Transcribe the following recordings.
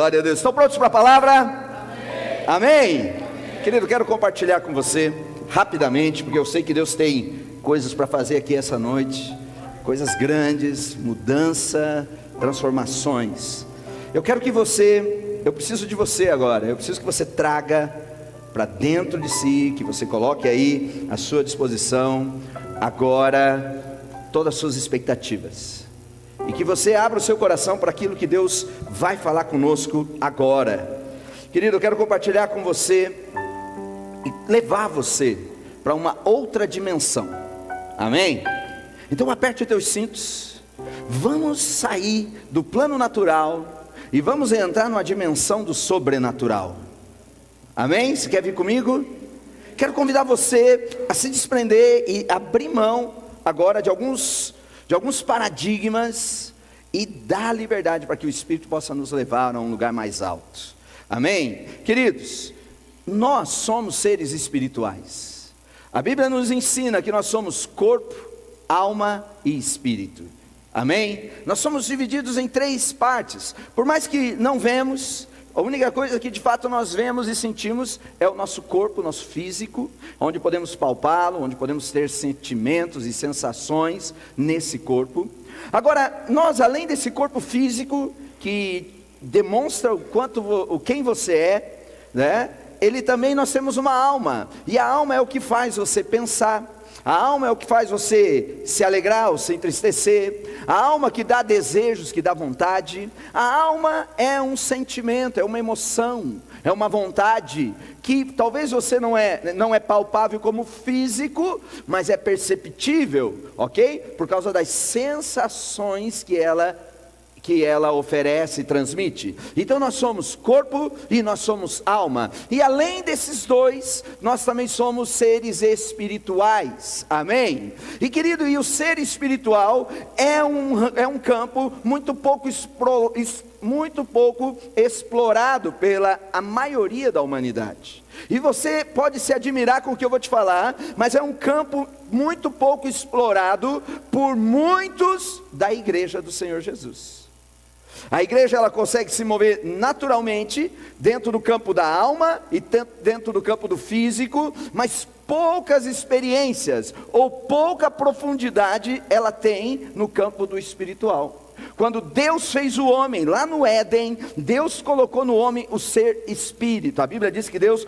Glória a Deus. Estão prontos para a palavra? Amém. Amém. Querido, quero compartilhar com você rapidamente, porque eu sei que Deus tem coisas para fazer aqui essa noite, coisas grandes, mudança, transformações. Eu preciso de você agora. Eu preciso que você traga para dentro de si, que você coloque aí à sua disposição agora todas as suas expectativas. E que você abra o seu coração para aquilo que Deus vai falar conosco agora. Querido, eu quero compartilhar com você e levar você para uma outra dimensão. Amém? Então aperte os teus cintos. Vamos sair do plano natural e vamos entrar numa dimensão do sobrenatural. Amém? Você quer vir comigo? Quero convidar você a se desprender e abrir mão agora de alguns paradigmas e dar liberdade para que o Espírito possa nos levar a um lugar mais alto. Amém? Queridos, nós somos seres espirituais. A Bíblia nos ensina que nós somos corpo, alma e espírito. Amém? Nós somos divididos em três partes. Por mais que não vemos, a única coisa que de fato nós vemos e sentimos é o nosso corpo, o nosso físico, onde podemos palpá-lo, onde podemos ter sentimentos e sensações nesse corpo. Agora, nós, além desse corpo físico que demonstra quem você é, né? Nós temos uma alma, e a alma é o que faz você pensar. A alma é o que faz você se alegrar ou se entristecer. A alma que dá desejos, que dá vontade. A alma é um sentimento, é uma emoção, é uma vontade que talvez você não é palpável como físico, mas é perceptível, ok? Por causa das sensações que ela oferece e transmite. Então nós somos corpo e nós somos alma. E além desses dois, nós também somos seres espirituais. Amém? E querido, e o ser espiritual é um campo muito pouco explorado pela a maioria da humanidade. E você pode se admirar com o que eu vou te falar, mas é um campo muito pouco explorado por muitos da igreja do Senhor Jesus. A igreja, ela consegue se mover naturalmente dentro do campo da alma e dentro do campo do físico, mas poucas experiências ou pouca profundidade ela tem no campo do espiritual. Quando Deus fez o homem lá no Éden, Deus colocou no homem o ser espírito. A Bíblia diz que Deus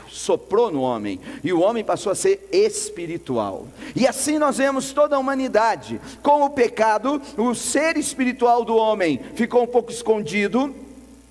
soprou no homem e o homem passou a ser espiritual. E assim nós vemos toda a humanidade. Com o pecado, o ser espiritual do homem ficou um pouco escondido,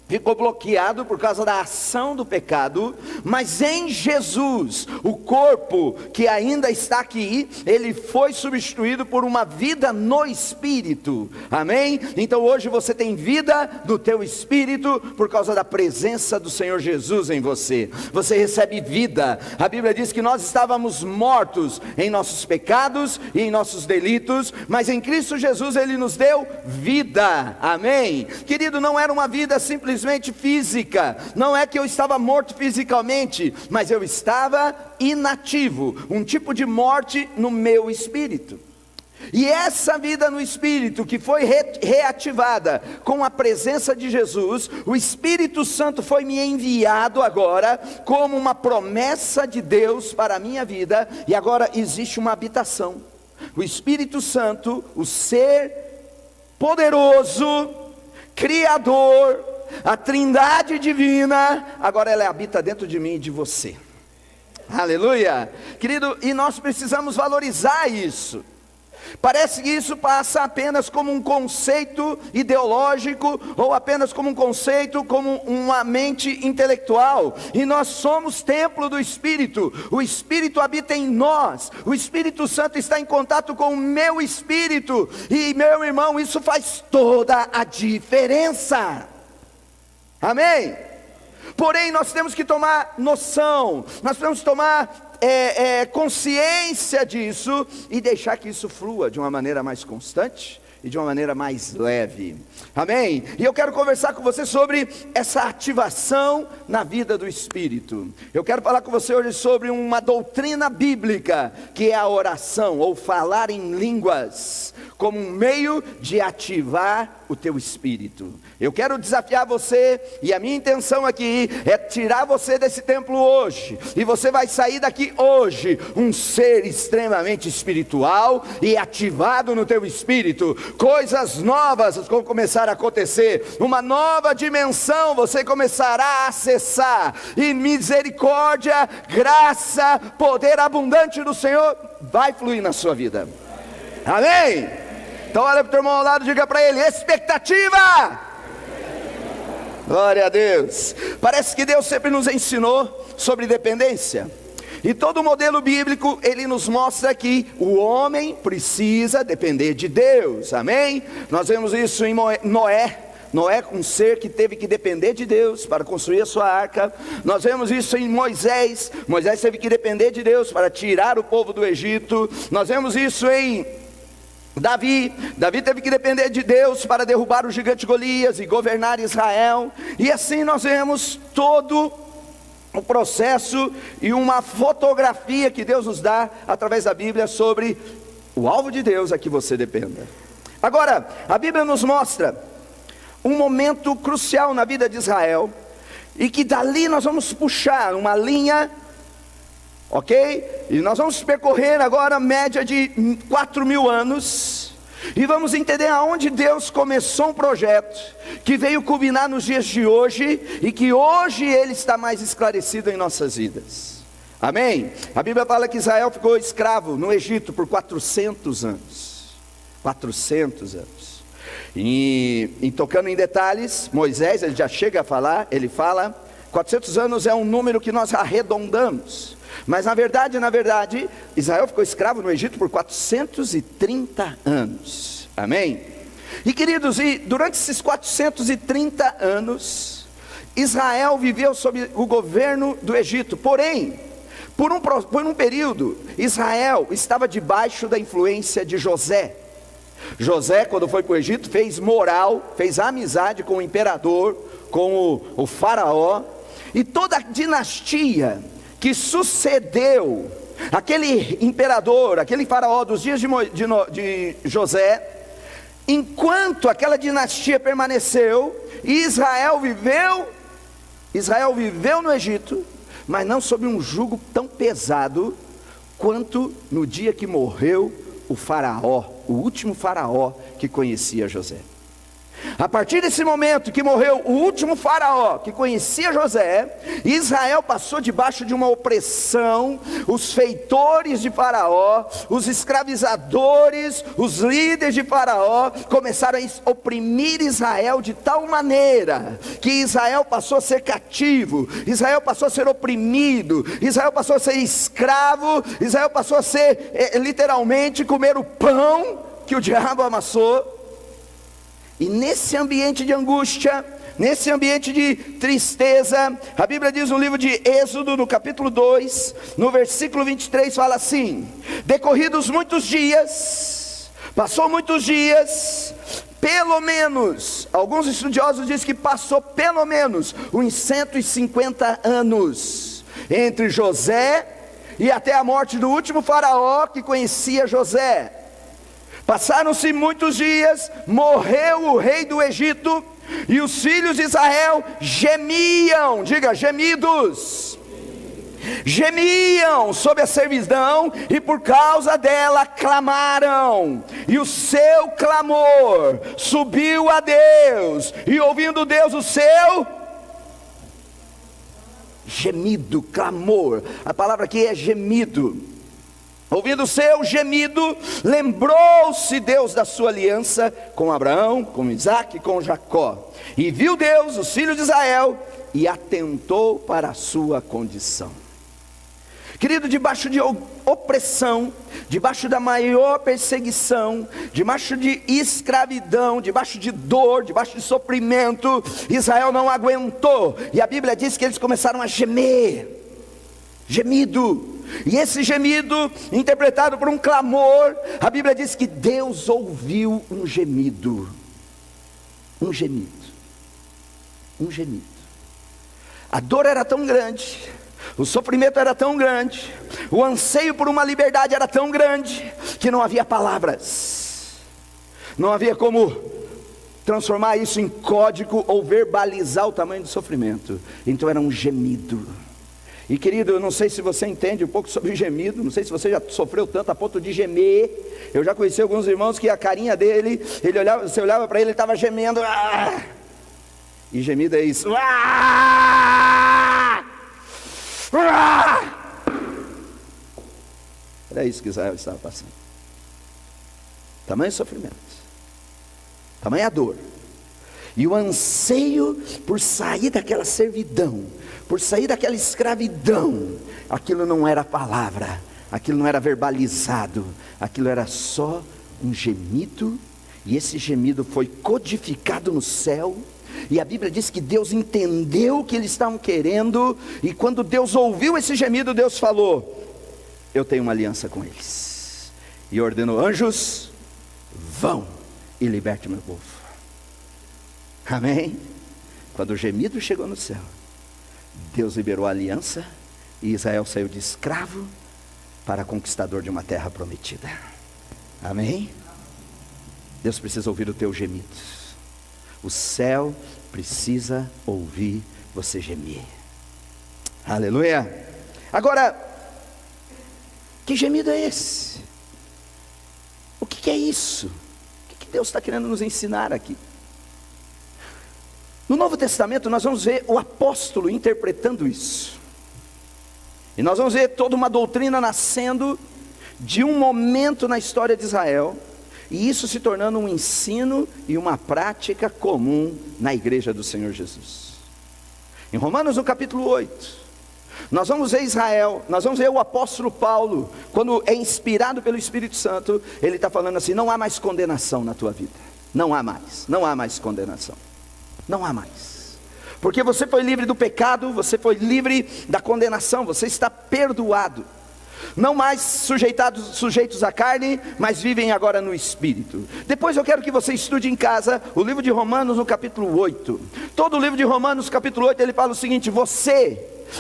ficou bloqueado por causa da ação do pecado. Mas em Jesus, o corpo que ainda está aqui, ele foi substituído por uma vida no Espírito. Amém? Então hoje você tem vida no teu Espírito por causa da presença do Senhor Jesus em você. Você recebe vida. A Bíblia diz que nós estávamos mortos em nossos pecados e em nossos delitos, mas em Cristo Jesus ele nos deu vida. Amém? Querido, não era uma vida simplesmente física, não é que eu estava morto fisicamente, mas eu estava inativo, um tipo de morte no meu espírito. E essa vida no espírito que foi reativada com a presença de Jesus, o Espírito Santo foi me enviado agora como uma promessa de Deus para a minha vida, e agora existe uma habitação. O Espírito Santo, o ser poderoso, criador, a trindade divina, agora ela habita dentro de mim e de você. Aleluia, querido, e nós precisamos valorizar isso. Parece que isso passa apenas como um conceito ideológico, ou apenas como um conceito, como uma mente intelectual. E nós somos templo do Espírito. O Espírito habita em nós. O Espírito Santo está em contato com o meu espírito. E meu irmão, isso faz toda a diferença. Amém? Porém nós temos que tomar noção, nós temos que tomar consciência disso e deixar que isso flua de uma maneira mais constante e de uma maneira mais leve. Amém? E eu quero conversar com você sobre essa ativação na vida do Espírito. Eu quero falar com você hoje sobre uma doutrina bíblica, que é a oração, ou falar em línguas, como um meio de ativar o teu espírito. Eu quero desafiar você, e a minha intenção aqui é tirar você desse templo hoje, e você vai sair daqui hoje um ser extremamente espiritual e ativado no teu espírito. Coisas novas vão começar a acontecer, uma nova dimensão você começará a acessar, e misericórdia, graça, poder abundante do Senhor vai fluir na sua vida. Amém? Então olha para o teu irmão ao lado e diga para ele: expectativa! Glória a Deus. Parece que Deus sempre nos ensinou sobre dependência. E todo o modelo bíblico, ele nos mostra que o homem precisa depender de Deus. Amém? Nós vemos isso em Noé, um ser que teve que depender de Deus para construir a sua arca. Nós vemos isso em Moisés teve que depender de Deus para tirar o povo do Egito. Nós vemos isso em Davi teve que depender de Deus para derrubar o gigante Golias e governar Israel. E assim nós vemos todo o processo e uma fotografia que Deus nos dá através da Bíblia sobre o alvo de Deus a que você dependa. Agora, a Bíblia nos mostra um momento crucial na vida de Israel, e que dali nós vamos puxar uma linha, ok? E nós vamos percorrer agora a média de 4.000 anos, e vamos entender aonde Deus começou um projeto, que veio culminar nos dias de hoje, e que hoje ele está mais esclarecido em nossas vidas. Amém? A Bíblia fala que Israel ficou escravo no Egito por 400 anos. 400 anos. E tocando em detalhes, Moisés, ele já chega a falar, ele fala, 400 anos é um número que nós arredondamos. Mas na verdade, Israel ficou escravo no Egito por 430 anos. Amém? E queridos, e durante esses 430 anos, Israel viveu sob o governo do Egito. Porém, por um período, Israel estava debaixo da influência de José. José, quando foi para o Egito, fez amizade com o imperador, com o faraó, e toda a dinastia que sucedeu aquele imperador, aquele faraó dos dias de José, enquanto aquela dinastia permaneceu, Israel viveu no Egito, mas não sob um jugo tão pesado quanto no dia que morreu o faraó, o último faraó que conhecia José. A partir desse momento que morreu o último faraó que conhecia José, Israel passou debaixo de uma opressão. Os feitores de faraó, os escravizadores, os líderes de faraó começaram a oprimir Israel de tal maneira que Israel passou a ser cativo, Israel passou a ser oprimido, Israel passou a ser escravo, Israel passou a ser literalmente comer o pão que o diabo amassou. E nesse ambiente de angústia, nesse ambiente de tristeza, a Bíblia diz no livro de Êxodo, no capítulo 2, no versículo 23, fala assim: decorridos muitos dias, passou muitos dias, pelo menos, alguns estudiosos dizem que passou pelo menos uns 150 anos, entre José e até a morte do último faraó que conhecia José. Passaram-se muitos dias, morreu o rei do Egito, e os filhos de Israel gemiam, diga gemidos, gemiam sob a servidão, e por causa dela clamaram, e o seu clamor subiu a Deus, e ouvindo Deus o seu gemido, clamor, a palavra aqui é gemido. Ouvindo o seu gemido, lembrou-se Deus da sua aliança com Abraão, com Isaque e com Jacó. E viu Deus os filhos de Israel e atentou para a sua condição. Querido, debaixo de opressão, debaixo da maior perseguição, debaixo de escravidão, debaixo de dor, debaixo de sofrimento, Israel não aguentou. E a Bíblia diz que eles começaram a gemer. Gemido. E esse gemido, interpretado por um clamor, a Bíblia diz que Deus ouviu um gemido. Um gemido. Um gemido. A dor era tão grande, o sofrimento era tão grande, o anseio por uma liberdade era tão grande, que não havia palavras, não havia como transformar isso em código ou verbalizar o tamanho do sofrimento. Então era um gemido. E querido, eu não sei se você entende um pouco sobre gemido, não sei se você já sofreu tanto a ponto de gemer. Eu já conheci alguns irmãos que a carinha dele, você olhava para ele, ele estava gemendo. Ah! E gemido é isso. Ah! Ah! Era isso que Israel estava passando. Tamanho sofrimento, tamanha dor, e o anseio por sair daquela servidão, por sair daquela escravidão. Aquilo não era palavra, aquilo não era verbalizado, aquilo era só um gemido. E esse gemido foi codificado no céu. E a Bíblia diz que Deus entendeu o que eles estavam querendo. E quando Deus ouviu esse gemido, Deus falou: eu tenho uma aliança com eles. E ordenou: anjos, vão e liberte meu povo. Amém? Quando o gemido chegou no céu, Deus liberou a aliança, e Israel saiu de escravo para conquistador de uma terra prometida. Amém? Deus precisa ouvir o teu gemido. O céu precisa ouvir você gemer. Aleluia. Agora, que gemido é esse? O que é isso? O que Deus está querendo nos ensinar aqui? No Novo Testamento nós vamos ver o apóstolo interpretando isso. E nós vamos ver toda uma doutrina nascendo de um momento na história de Israel, e isso se tornando um ensino e uma prática comum na igreja do Senhor Jesus. Em Romanos no capítulo 8, nós vamos ver Israel, nós vamos ver o apóstolo Paulo, quando é inspirado pelo Espírito Santo, ele está falando assim: não há mais condenação na tua vida. Não há mais condenação. Não há mais. Porque você foi livre do pecado, você foi livre da condenação, você está perdoado. Não mais sujeitos à carne, mas vivem agora no Espírito. Depois eu quero que você estude em casa o livro de Romanos no capítulo 8. Todo o livro de Romanos capítulo 8 ele fala o seguinte: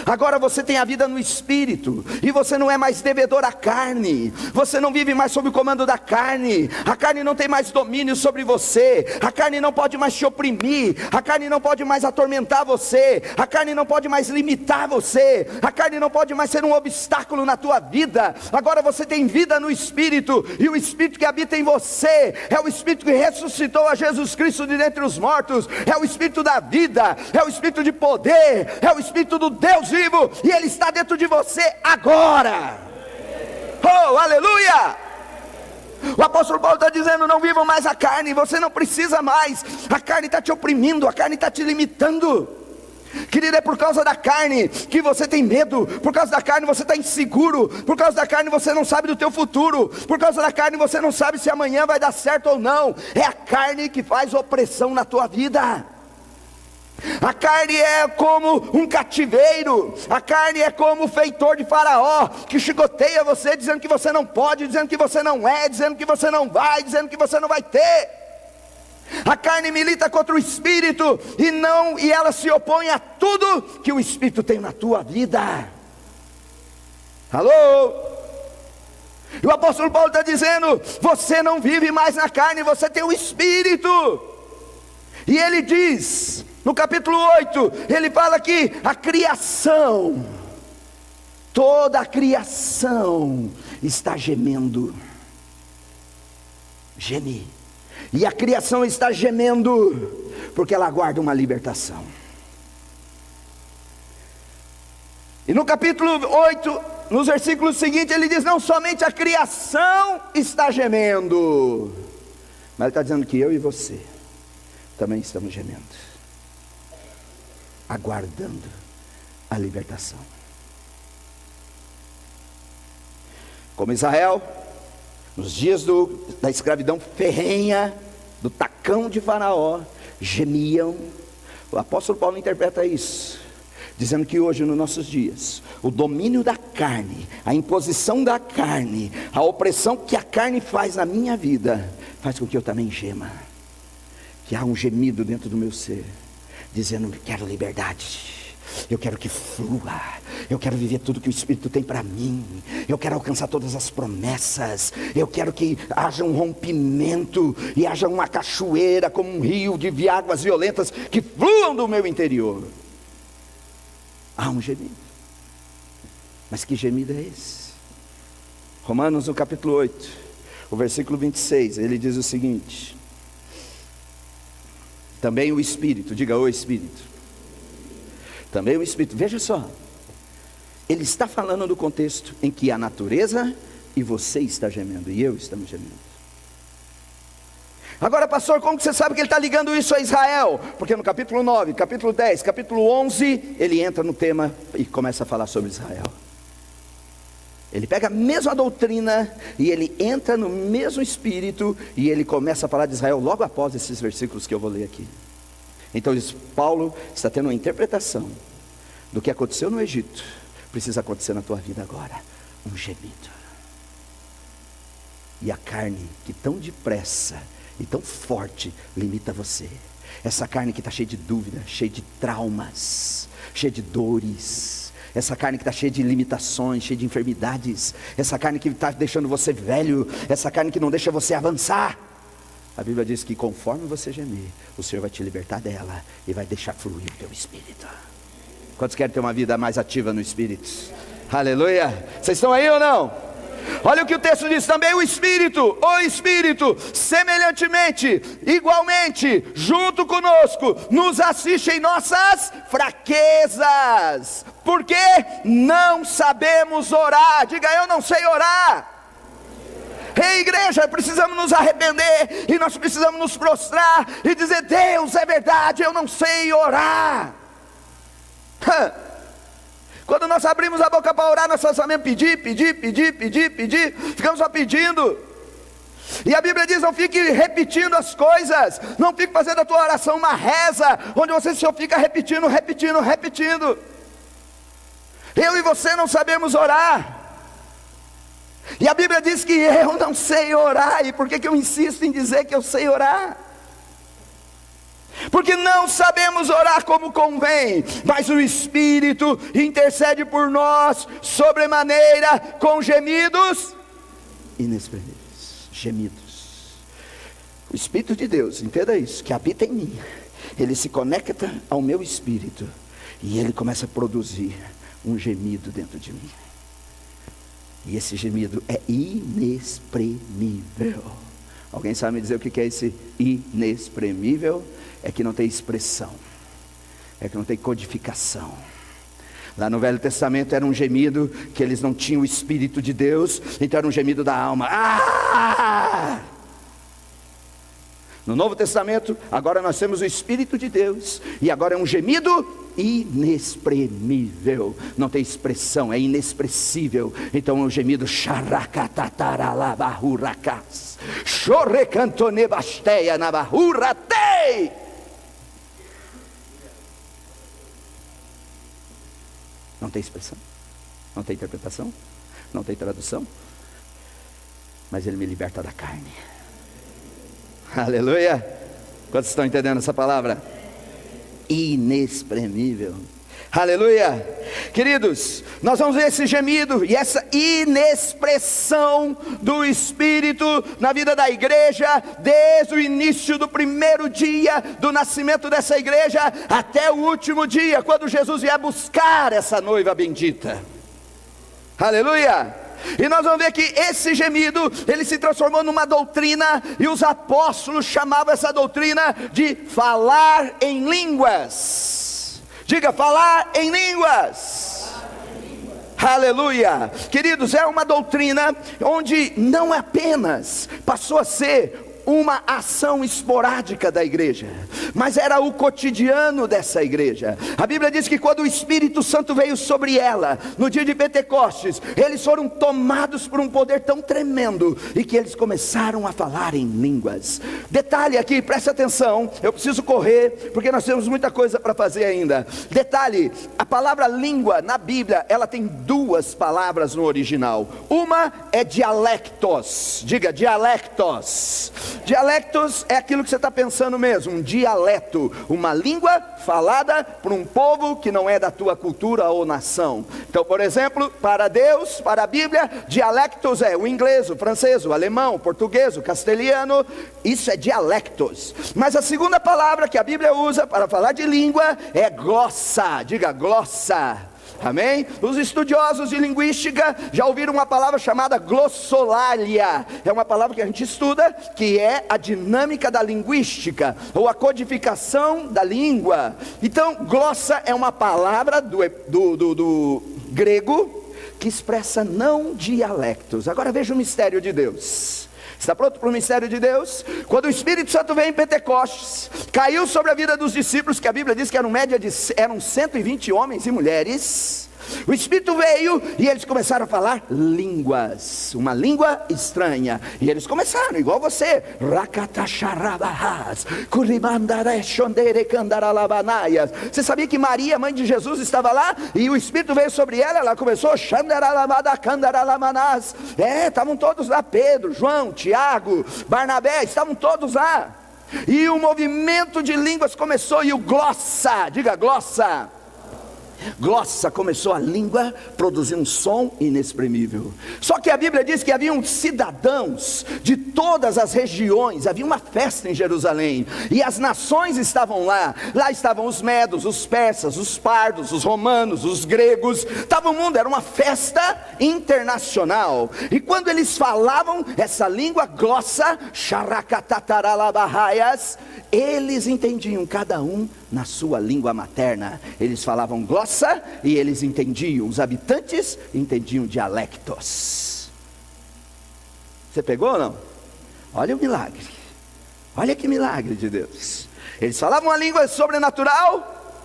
agora você tem a vida no Espírito, e você não é mais devedor à carne, você não vive mais sob o comando da carne, a carne não tem mais domínio sobre você, a carne não pode mais te oprimir, a carne não pode mais atormentar você, a carne não pode mais limitar você, a carne não pode mais ser um obstáculo na tua vida. Agora você tem vida no Espírito, e o Espírito que habita em você é o Espírito que ressuscitou a Jesus Cristo de dentre os mortos, é o Espírito da vida, é o Espírito de poder, é o Espírito do Deus vivo, e Ele está dentro de você agora. Oh, aleluia! O apóstolo Paulo está dizendo: não vivam mais a carne, você não precisa mais, a carne está te oprimindo, a carne está te limitando. Querido, é por causa da carne que você tem medo, por causa da carne você está inseguro, por causa da carne você não sabe do teu futuro, por causa da carne você não sabe se amanhã vai dar certo ou não. É a carne que faz opressão na tua vida. A carne é como um cativeiro, a carne é como o feitor de Faraó, que chicoteia você dizendo que você não pode, dizendo que você não é, dizendo que você não vai, dizendo que você não vai ter. A carne milita contra o Espírito, e ela se opõe a tudo que o Espírito tem na tua vida. Alô? E o apóstolo Paulo está dizendo: você não vive mais na carne, você tem o Espírito. E ele diz, no capítulo 8, ele fala que a criação, toda a criação está gemendo. Geme. E a criação está gemendo, porque ela aguarda uma libertação. E no capítulo 8, nos versículos seguintes, ele diz: não somente a criação está gemendo, mas ele está dizendo que eu e você também estamos gemendo, aguardando a libertação. Como Israel, nos dias da escravidão ferrenha, do tacão de Faraó, gemiam. O apóstolo Paulo interpreta isso dizendo que hoje, nos nossos dias, o domínio da carne, a imposição da carne, a opressão que a carne faz na minha vida, faz com que eu também gema, que há um gemido dentro do meu ser, dizendo: quero liberdade, eu quero que flua, eu quero viver tudo que o Espírito tem para mim, eu quero alcançar todas as promessas, eu quero que haja um rompimento e haja uma cachoeira como um rio de águas violentas que fluam do meu interior. Há um gemido, mas que gemido é esse? Romanos no capítulo 8, o versículo 26, ele diz o seguinte: também o Espírito, diga o Espírito, também o Espírito, veja só, ele está falando do contexto em que a natureza e você está gemendo, e eu estamos gemendo. Agora, pastor, como que você sabe que ele está ligando isso a Israel? Porque no capítulo 9, capítulo 10, capítulo 11, ele entra no tema e começa a falar sobre Israel. Ele pega a mesma doutrina e ele entra no mesmo espírito e ele começa a falar de Israel logo após esses versículos que eu vou ler aqui. Então Paulo está tendo uma interpretação do que aconteceu no Egito, precisa acontecer na tua vida agora, um gemido. E a carne que tão depressa e tão forte limita você, essa carne que está cheia de dúvida, cheia de traumas, cheia de dores, essa carne que está cheia de limitações, cheia de enfermidades, essa carne que está deixando você velho, essa carne que não deixa você avançar, a Bíblia diz que conforme você gemer, o Senhor vai te libertar dela e vai deixar fluir o teu espírito. Quantos querem ter uma vida mais ativa no espírito? Aleluia! Vocês estão aí ou não? Olha o que o texto diz: também o Espírito, semelhantemente, igualmente, junto conosco, nos assiste em nossas fraquezas, porque não sabemos orar. Diga: eu não sei orar. Ei, igreja, precisamos nos arrepender, e nós precisamos nos prostrar, e dizer: Deus, é verdade, eu não sei orar. Quando nós abrimos a boca para orar, nós só sabemos pedir, ficamos só pedindo. E a Bíblia diz: não fique repetindo as coisas, não fique fazendo a tua oração uma reza, onde você só fica repetindo. Eu e você não sabemos orar. E a Bíblia diz que eu não sei orar. E por que eu insisto em dizer que eu sei orar? Porque não sabemos orar como convém, mas o Espírito intercede por nós sobremaneira com gemidos inexprimíveis. Gemidos. O Espírito de Deus, entenda isso, que habita em mim, ele se conecta ao meu espírito e ele começa a produzir um gemido dentro de mim. E esse gemido é inexprimível. Alguém sabe me dizer o que é esse inexprimível? É que não tem expressão, é que não tem codificação. Lá no Velho Testamento era um gemido que eles não tinham o Espírito de Deus, então era um gemido da alma. Ah! No Novo Testamento, agora nós temos o Espírito de Deus, e agora é um gemido inexprimível, não tem expressão, é inexpressível. Então é um gemido characatarabaruracas, chorecantonebasteia nabarurratei. Não tem expressão, não tem interpretação, não tem tradução, mas ele me liberta da carne. Aleluia! Quantos estão entendendo essa palavra? Inexprimível. Aleluia! Queridos, nós vamos ver esse gemido e essa inexpressão do Espírito na vida da igreja, desde o início do primeiro dia do nascimento dessa igreja, até o último dia, quando Jesus vier buscar essa noiva bendita. Aleluia! E nós vamos ver que esse gemido, ele se transformou numa doutrina, e os apóstolos chamavam essa doutrina de falar em línguas. Diga: falar em línguas. Aleluia. Queridos, é uma doutrina onde não apenas passou a ser uma ação esporádica da igreja, mas era o cotidiano dessa igreja. A Bíblia diz que quando o Espírito Santo veio sobre ela, no dia de Pentecostes, eles foram tomados por um poder tão tremendo, e que eles começaram a falar em línguas. Detalhe aqui, preste atenção, eu preciso correr, porque nós temos muita coisa para fazer ainda. Detalhe, a palavra língua na Bíblia, ela tem duas palavras no original. Uma é dialectos, diga dialectos. Dialectos é aquilo que você está pensando mesmo, um dialeto, uma língua falada por um povo que não é da tua cultura ou nação. Então, por exemplo, para Deus, para a Bíblia, dialectos é o inglês, o francês, o alemão, o português, o castelhano. Isso é dialectos. Mas a segunda palavra que a Bíblia usa para falar de língua é glossa, diga glossa. Amém? Os estudiosos de linguística já ouviram uma palavra chamada glossolalia. É uma palavra que a gente estuda, que é a dinâmica da linguística, ou a codificação da língua. Então, glossa é uma palavra do grego, que expressa não dialectos. Agora veja o mistério de Deus. Está pronto para o mistério de Deus? Quando o Espírito Santo veio em Pentecostes, caiu sobre a vida dos discípulos, que a Bíblia diz que eram 120 homens e mulheres. O Espírito veio e eles começaram a falar línguas, uma língua estranha. E eles começaram, igual você. Você sabia que Maria, mãe de Jesus, estava lá? E o Espírito veio sobre ela, ela começou. Estavam todos lá, Pedro, João, Tiago, Barnabé, estavam todos lá. E o movimento de línguas começou, e o glossa, diga glossa. Glossa, começou a língua produzir um som inexprimível. Só que a Bíblia diz que haviam cidadãos de todas as regiões. Havia uma festa em Jerusalém, e as nações estavam lá. Lá estavam os medos, os persas, os pardos, os romanos, os gregos. Estava o mundo, era uma festa internacional. E quando eles falavam essa língua glossa, eles entendiam, cada um na sua língua materna. Eles falavam glossa e eles entendiam. Os habitantes entendiam dialectos. Você pegou ou não? Olha o milagre. Olha que milagre de Deus. Eles falavam uma língua sobrenatural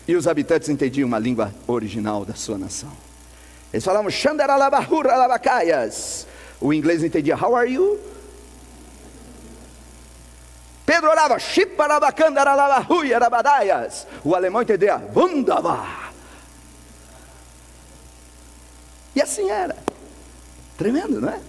e os habitantes entendiam uma língua original da sua nação. Eles falavam Xandaralabahuralabacaias. O inglês entendia how are you? Pedro orava, o alemão entendia, Wunderbar. E assim era. Tremendo, não é?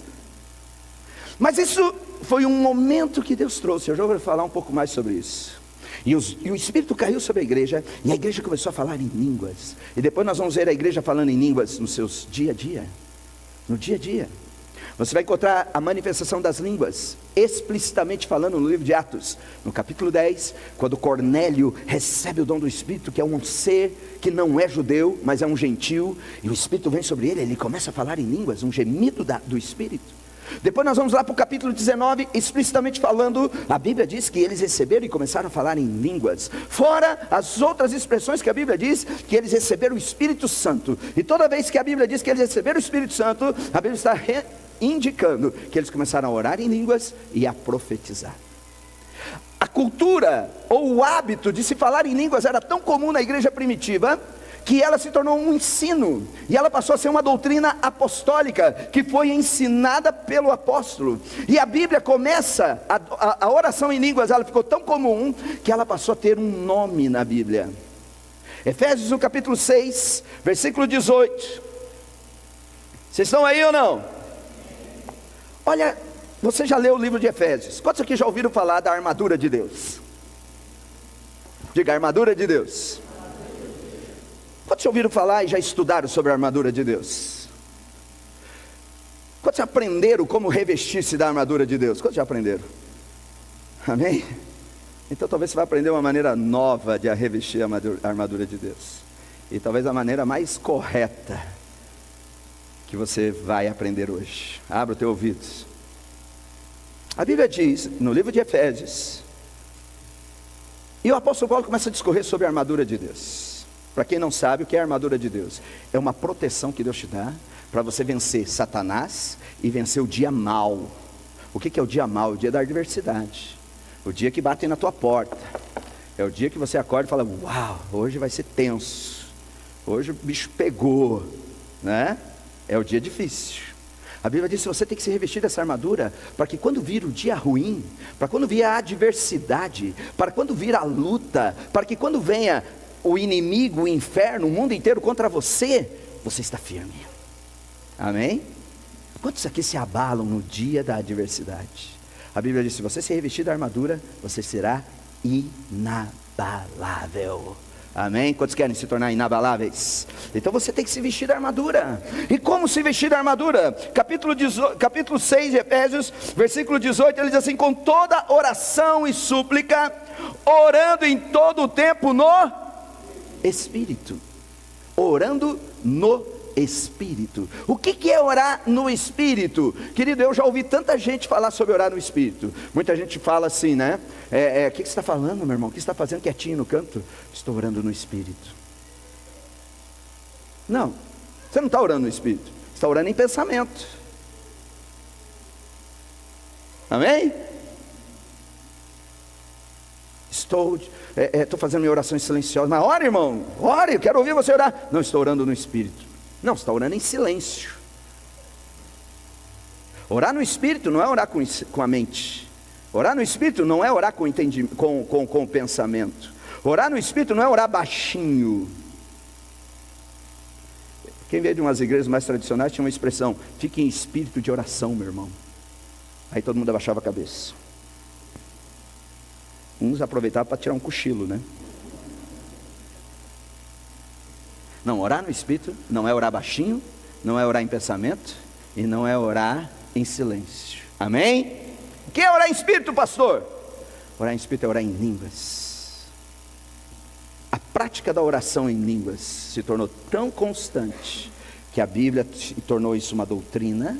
Mas isso foi um momento que Deus trouxe. Eu já vou falar um pouco mais sobre isso. E o Espírito caiu sobre a igreja, e a igreja começou a falar em línguas. E depois nós vamos ver a igreja falando em línguas nos seus dia a dia. No dia a dia. Você vai encontrar a manifestação das línguas, explicitamente falando no livro de Atos, no capítulo 10, quando Cornélio recebe o dom do Espírito, que é um ser que não é judeu, mas é um gentil, e o Espírito vem sobre ele, ele começa a falar em línguas, um gemido do Espírito. Depois nós vamos lá para o capítulo 19, explicitamente falando, a Bíblia diz que eles receberam e começaram a falar em línguas, fora as outras expressões que a Bíblia diz, que eles receberam o Espírito Santo. E toda vez que a Bíblia diz que eles receberam o Espírito Santo, a Bíblia está indicando que eles começaram a orar em línguas e a profetizar. A cultura ou o hábito de se falar em línguas era tão comum na igreja primitiva, que ela se tornou um ensino, e ela passou a ser uma doutrina apostólica, que foi ensinada pelo apóstolo. E a Bíblia começa, a oração em línguas, ela ficou tão comum, que ela passou a ter um nome na Bíblia. Efésios no capítulo 6, versículo 18. Vocês estão aí ou não? Olha, você já leu o livro de Efésios? Quantos aqui já ouviram falar da armadura de Deus? Diga, armadura de Deus. Quantos já ouviram falar e já estudaram sobre a armadura de Deus? Quantos já aprenderam como revestir-se da armadura de Deus? Quantos já aprenderam? Amém? Então talvez você vai aprender uma maneira nova de revestir a armadura de Deus. E talvez a maneira mais correta que você vai aprender hoje. Abra os teus ouvidos. A Bíblia diz, no livro de Efésios, e o apóstolo Paulo começa a discorrer sobre a armadura de Deus. Para quem não sabe o que é a armadura de Deus, é uma proteção que Deus te dá para você vencer Satanás e vencer o dia mau. O que é o dia mau? O dia da adversidade. o dia que batem na tua porta, é o dia que você acorda e fala: uau, hoje vai ser tenso, hoje o bicho pegou, né? É o dia difícil. A Bíblia diz que você tem que se revestir dessa armadura, para que quando vir o dia ruim, para quando vir a adversidade, para quando vir a luta, para que quando venha o inimigo, o inferno, o mundo inteiro contra você, você está firme. Amém? Quantos aqui se abalam no dia da adversidade? A Bíblia diz: se você se revestir da armadura, você será inabalável. Amém? Quantos querem se tornar inabaláveis? Então você tem que se vestir da armadura. E como se vestir da armadura? Capítulo 6 de Efésios, versículo 18, ele diz assim: com toda oração e súplica, orando em todo o tempo no Espírito. Orando no Espírito. O que é orar no Espírito? Querido, eu já ouvi tanta gente falar sobre orar no Espírito. Muita gente fala assim, né? O que você está falando, meu irmão? O que você está fazendo quietinho no canto? Estou orando no Espírito. Não, você não está orando no Espírito, você está orando em pensamento. Amém? Estou fazendo minha oração silenciosa. Mas ore, irmão, ore, eu quero ouvir você orar. Não, estou orando no Espírito. Não, você está orando em silêncio. Orar no Espírito não é orar com a mente. Orar no Espírito não é orar com o pensamento. Orar no Espírito não é orar baixinho. Quem veio de umas igrejas mais tradicionais tinha uma expressão: fique em espírito de oração, meu irmão. Aí todo mundo abaixava a cabeça. Uns aproveitavam para tirar um cochilo, né? Não, orar no Espírito não é orar baixinho, não é orar em pensamento, e não é orar em silêncio. Amém? O que é orar em Espírito, pastor? Orar em Espírito é orar em línguas. A prática da oração em línguas se tornou tão constante, que a Bíblia tornou isso uma doutrina.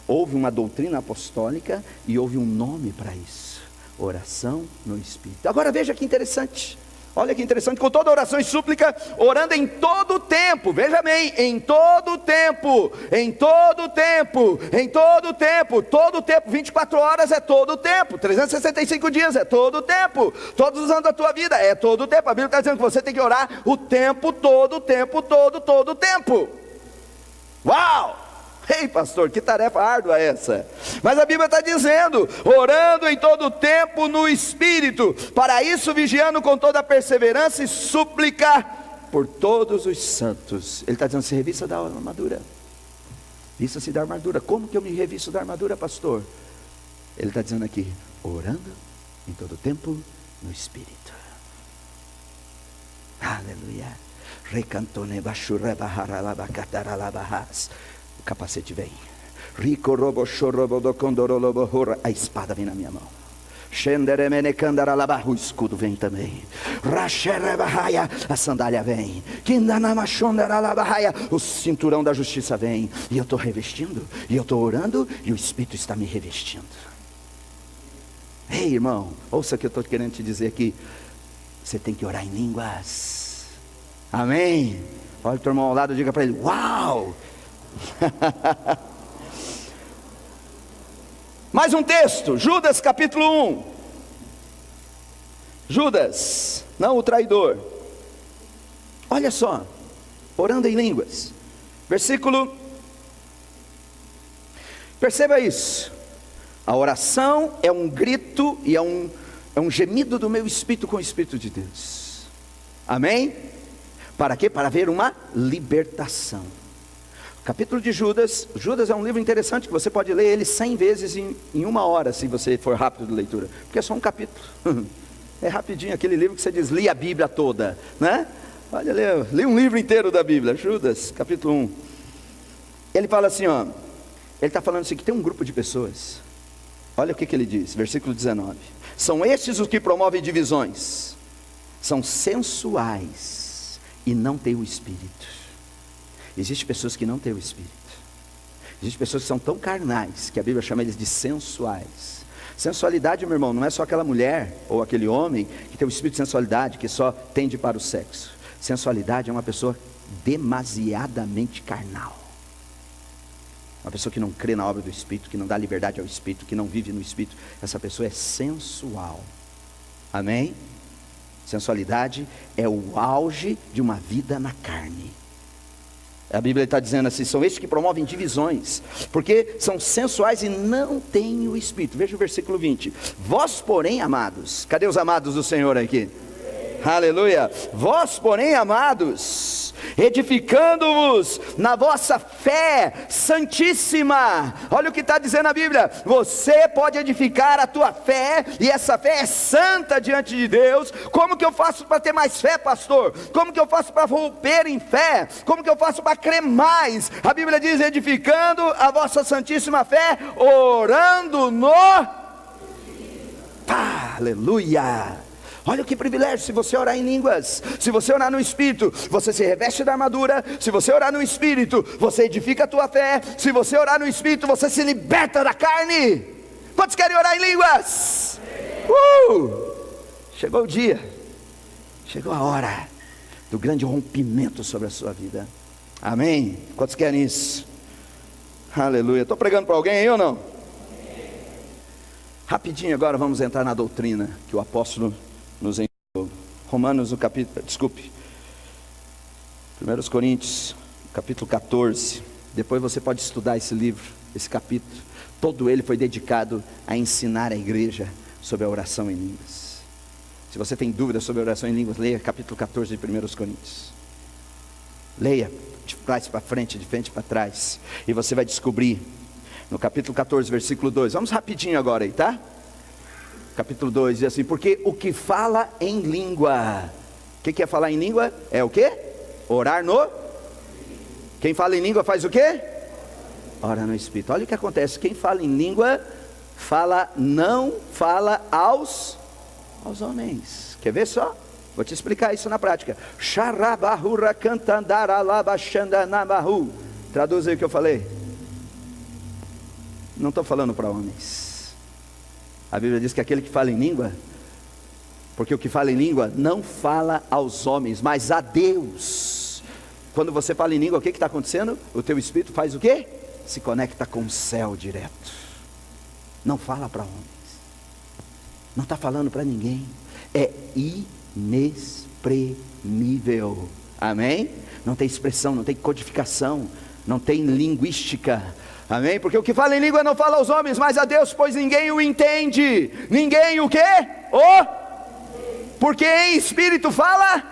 Houve uma doutrina apostólica, e houve um nome para isso: oração no Espírito. Agora veja que interessante. Olha que interessante: com toda oração e súplica, orando em todo o tempo. Veja bem, em todo o tempo, em todo o tempo, em todo o tempo, todo o tempo, 24 horas é todo o tempo, 365 dias é todo o tempo, todos os anos da tua vida é todo o tempo. A Bíblia está dizendo que você tem que orar o tempo todo, o tempo todo, todo o tempo. Uau! Ei, pastor, que tarefa árdua é essa? Mas a Bíblia está dizendo: orando em todo o tempo no Espírito, para isso vigiando com toda perseverança e súplica por todos os santos. Ele está dizendo: se revista da armadura. Vista-se da armadura. Como que eu me revisto da armadura, pastor? Ele está dizendo aqui: orando em todo o tempo no Espírito. Aleluia. Recantone bashura bahara labacatara labahas. O capacete vem. A espada vem na minha mão. O escudo vem também. A sandália vem. O cinturão da justiça vem. E eu estou revestindo, e eu estou orando, e o Espírito está me revestindo. Ei, irmão, ouça o que eu estou querendo te dizer aqui. Você tem que orar em línguas. Amém? Olha o teu irmão ao lado, diga para ele: uau! Mais um texto, Judas capítulo 1. Judas, não o traidor. Olha só, orando em línguas. Versículo. Perceba isso. A oração é um grito e é um gemido do meu espírito com o Espírito de Deus. Amém? Para quê? Para haver uma libertação. Capítulo de Judas. Judas é um livro interessante que você pode ler ele 100 vezes em uma hora, se você for rápido de leitura, porque é só um capítulo. É rapidinho, aquele livro que você diz: li a Bíblia toda, né? Olha, li um livro inteiro da Bíblia. Judas, capítulo 1. Ele fala assim, ó. Ele está falando assim, que tem um grupo de pessoas. Olha o que ele diz, versículo 19. São estes os que promovem divisões. São sensuais e não têm o Espírito. Existem pessoas que não têm o Espírito. Existem pessoas que são tão carnais, que a Bíblia chama eles de sensuais. Sensualidade, meu irmão, não é só aquela mulher ou aquele homem que tem o espírito de sensualidade, que só tende para o sexo. Sensualidade é uma pessoa demasiadamente carnal. Uma pessoa que não crê na obra do Espírito, que não dá liberdade ao Espírito, que não vive no Espírito. Essa pessoa é sensual. Amém? Sensualidade é o auge de uma vida na carne. A Bíblia está dizendo assim, são estes que promovem divisões, porque são sensuais e não têm o Espírito. Veja o versículo 20. Vós, porém, amados, cadê os amados do Senhor aqui? Aleluia. Vós, porém, amados, edificando-vos na vossa fé santíssima. Olha o que está dizendo a Bíblia. Você pode edificar a tua fé, e essa fé é santa diante de Deus. Como que eu faço para ter mais fé, pastor? Como que eu faço para romper em fé? Como que eu faço para crer mais? A Bíblia diz, edificando a vossa santíssima fé, orando no... Aleluia. Olha que privilégio, se você orar em línguas, se você orar no Espírito, você se reveste da armadura. Se você orar no Espírito, você edifica a tua fé. Se você orar no Espírito, você se liberta da carne. Quantos querem orar em línguas? Chegou o dia, chegou a hora do grande rompimento sobre a sua vida. Amém? Quantos querem isso? Aleluia. Estou pregando para alguém aí ou não? Rapidinho agora vamos entrar na doutrina que o apóstolo nos ensinou. Romanos, 1 Coríntios, capítulo 14. Depois você pode estudar esse livro, esse capítulo. Todo ele foi dedicado a ensinar a igreja sobre a oração em línguas. Se você tem dúvidas sobre a oração em línguas, leia capítulo 14 de 1 Coríntios. Leia de trás para frente, de frente para trás, e você vai descobrir no capítulo 14, versículo 2. Vamos rapidinho agora aí, tá? Capítulo 2 diz assim: porque o que fala em língua, o que é falar em língua? É o quê? Orar no... Quem fala em língua faz o quê? Ora no Espírito. Olha o que acontece, quem fala em língua, não fala aos homens. Quer ver só? Vou te explicar isso na prática. Traduz aí o que eu falei. Não estou falando para homens. A Bíblia diz que aquele que fala em língua, porque o que fala em língua não fala aos homens, mas a Deus. Quando você fala em língua, o que está acontecendo? O teu espírito faz o quê? Se conecta com o céu direto. Não fala para homens, não está falando para ninguém. É inexprimível. Amém? Não tem expressão, não tem codificação, não tem linguística. Amém? Porque o que fala em língua não fala aos homens, mas a Deus, pois ninguém o entende. Ninguém o quê? Porque em espírito fala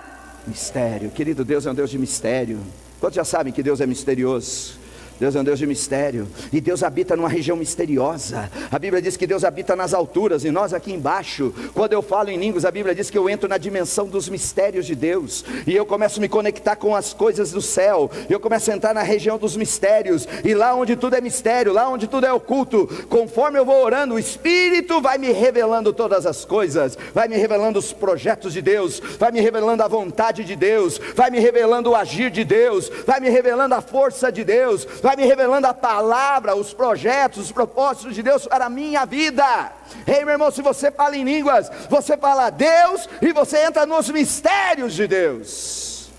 mistério. Querido, Deus é um Deus de mistério. Quantos já sabem que Deus é misterioso? Deus é um Deus de mistério, e Deus habita numa região misteriosa. A Bíblia diz que Deus habita nas alturas, e nós aqui embaixo. Quando eu falo em línguas, a Bíblia diz que eu entro na dimensão dos mistérios de Deus, e eu começo a me conectar com as coisas do céu, eu começo a entrar na região dos mistérios, e lá onde tudo é mistério, lá onde tudo é oculto, conforme eu vou orando, o Espírito vai me revelando todas as coisas, vai me revelando os projetos de Deus, vai me revelando a vontade de Deus, vai me revelando o agir de Deus, vai me revelando a força de Deus, vai me revelando a palavra, os projetos, os propósitos de Deus para a minha vida. Ei, meu irmão, se você fala em línguas, você fala a Deus, e você entra nos mistérios de Deus.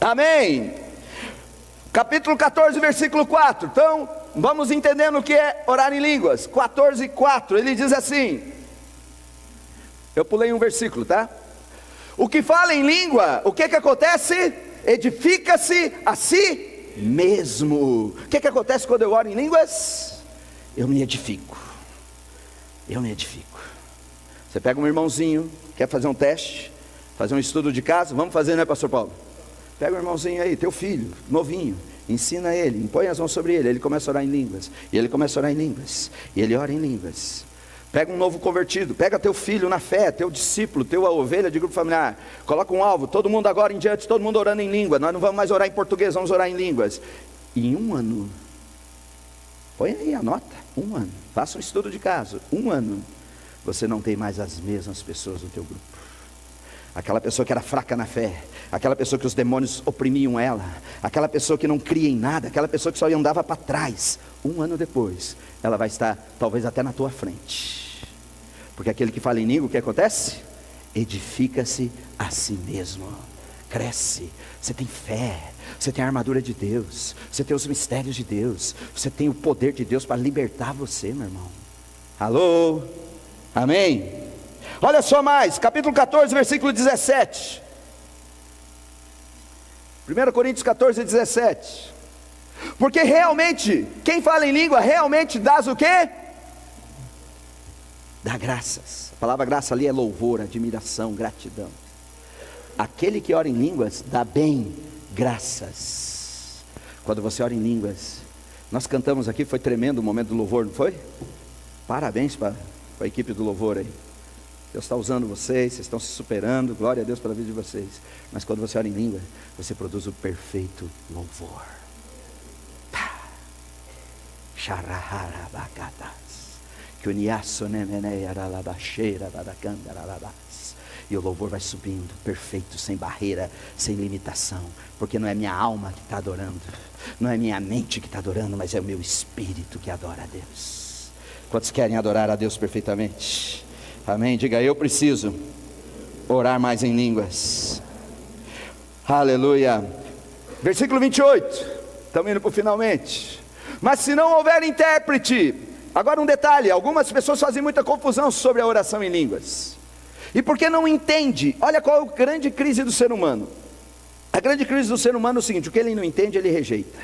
Amém? Capítulo 14, versículo 4. Então, vamos entendendo o que é orar em línguas. 14:4, ele diz assim, eu pulei um versículo, tá? O que fala em língua, o que acontece? Edifica-se a si mesmo. O que acontece quando eu oro em línguas? Eu me edifico. Você pega um irmãozinho, quer fazer um teste, fazer um estudo de caso, vamos fazer, né, pastor Paulo? Pega um irmãozinho aí, teu filho, novinho, ensina ele, impõe as mãos sobre ele, ele começa a orar em línguas, e ele começa a orar em línguas, e ele ora em línguas. Pega um novo convertido, pega teu filho na fé, teu discípulo, tua ovelha de grupo familiar, coloca um alvo, todo mundo agora em diante, todo mundo orando em língua. Nós não vamos mais orar em português, vamos orar em línguas. Em 1 ano, põe aí, anota, 1 ano, faça um estudo de caso, 1 ano, você não tem mais as mesmas pessoas do teu grupo. Aquela pessoa que era fraca na fé, aquela pessoa que os demônios oprimiam ela, aquela pessoa que não cria em nada, aquela pessoa que só andava para trás, 1 ano depois, ela vai estar talvez até na tua frente. Porque aquele que fala em língua, o que acontece? Edifica-se a si mesmo, cresce. Você tem fé, você tem a armadura de Deus, você tem os mistérios de Deus, você tem o poder de Deus para libertar você, meu irmão. Alô? Amém? Olha só mais, capítulo 14, versículo 17. 1 Coríntios 14, 17. Porque realmente, quem fala em língua, realmente dá o quê? Dá graças. A palavra graça ali é louvor, admiração, gratidão. Aquele que ora em línguas, dá bem graças. Quando você ora em línguas, nós cantamos aqui, foi tremendo o momento do louvor, não foi? Parabéns para a equipe do louvor aí. Deus está usando vocês estão se superando, glória a Deus pela vida de vocês. Mas quando você ora em língua, você produz o perfeito louvor. E o louvor vai subindo, perfeito, sem barreira, sem limitação. Porque não é minha alma que está adorando, não é minha mente que está adorando, mas é o meu espírito que adora a Deus. Quantos querem adorar a Deus perfeitamente? Amém? Diga, eu preciso orar mais em línguas. Aleluia. Versículo 28. Estamos indo para o finalmente. Mas se não houver intérprete. Agora um detalhe, algumas pessoas fazem muita confusão sobre a oração em línguas. E porque não entende, olha qual é a grande crise do ser humano. A grande crise do ser humano é o seguinte: o que ele não entende, ele rejeita.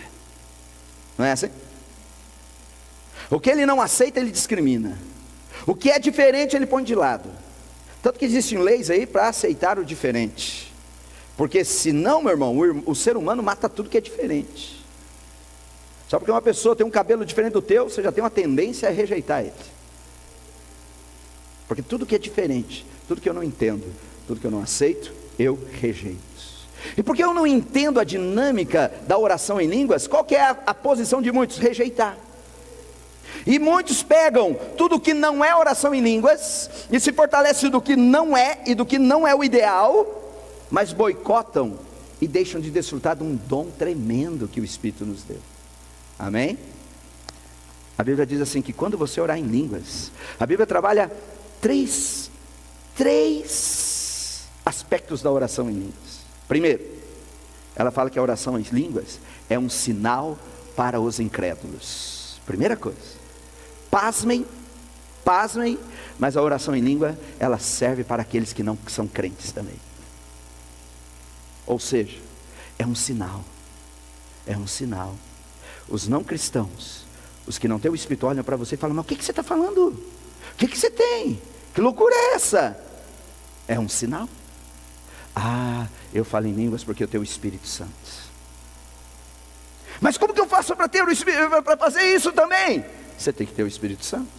Não é assim? O que ele não aceita, ele discrimina. O que é diferente, ele põe de lado. Tanto que existem leis aí para aceitar o diferente. Porque senão, meu irmão, o ser humano mata tudo que é diferente. Só porque uma pessoa tem um cabelo diferente do teu, você já tem uma tendência a rejeitar ele. Porque tudo que é diferente, tudo que eu não entendo, tudo que eu não aceito, eu rejeito. E porque eu não entendo a dinâmica da oração em línguas, qual que é a posição de muitos? Rejeitar. E muitos pegam tudo que não é oração em línguas e se fortalecem do que não é e do que não é o ideal, mas boicotam e deixam de desfrutar de um dom tremendo que o Espírito nos deu. Amém? A Bíblia diz assim que quando você orar em línguas, a Bíblia trabalha três aspectos da oração em línguas. Primeiro, ela fala que a oração em línguas é um sinal para os incrédulos. Primeira coisa. Pasmem, mas a oração em língua, ela serve para aqueles que não são crentes também. Ou seja, é um sinal. Os não cristãos, os que não têm o Espírito, olham para você e falam: mas o que você está falando? O que você tem? Que loucura é essa? É um sinal. Ah, eu falo em línguas porque eu tenho o Espírito Santo. Mas como que eu faço para ter o Espírito, para fazer isso também? Você tem que ter o Espírito Santo.